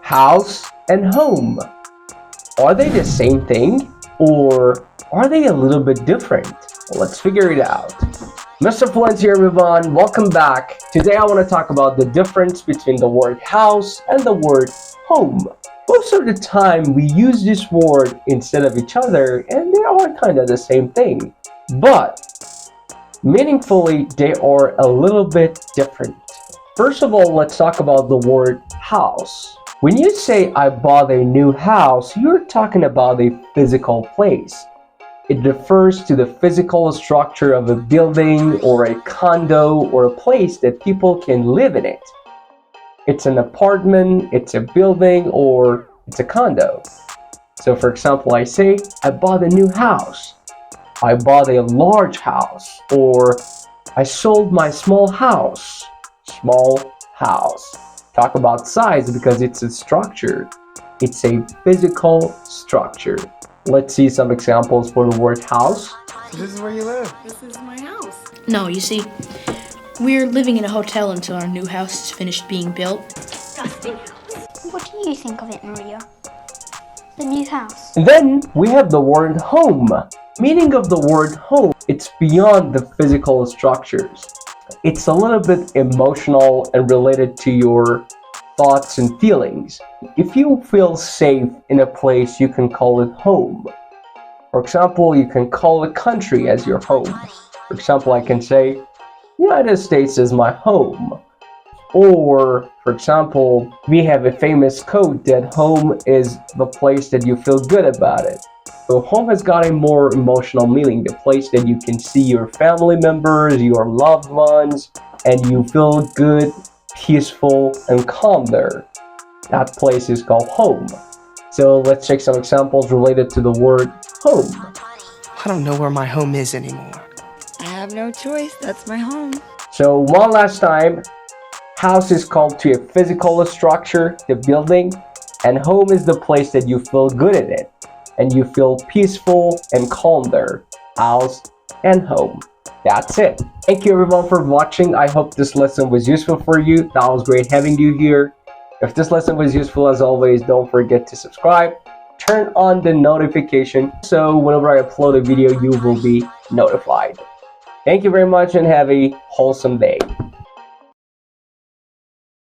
House and home. Are they the same thing, or are they a little bit different? Let's figure it out. MrFluent here, everyone. Welcome back. Today I want to talk about the difference between the word house and the word home. Most of the time we use this word instead of each other, and they are kind of the same thing. But meaningfully, they are a little bit different. First of all, let's talk about the word house. When you say I bought a new house, you're talking about a physical place. It refers to the physical structure of a building or a condo or a place that people can live in it. It's an apartment, it's a building, or it's a condo. So for example, I say, I bought a new house. I bought a large house, or I sold my small house. Small house. Talk about size because it's a structure. It's a physical structure. Let's see some examples for the word house. So this is where you live? This is my house. No, you see, we're living in a hotel until our new house is finished being built. Disgusting house. What do you think of it, Maria? The new house. And then we have the word home. Meaning of the word home, it's beyond the physical structures. It's a little bit emotional and related to your thoughts and feelings. If you feel safe in a place, you can call it home. For example, you can call a country as your home. For example, I can say, United States is my home. Or, for example, we have a famous quote that home is the place that you feel good about it. So home has got a more emotional meaning, the place that you can see your family members, your loved ones, and you feel good, peaceful, and calm there. That place is called home. So let's check some examples related to the word home. I don't know where my home is anymore. I have no choice. That's my home. So one last time, house is called to a physical structure, the building, and home is the place that you feel good in it, and you feel peaceful and calm there. House and home. That's it. Thank you everyone for watching. I hope this lesson was useful for you. That was great having you here. If this lesson was useful, as always, don't forget to subscribe. Turn on the notification so whenever I upload a video, you will be notified. Thank you very much and have a wholesome day.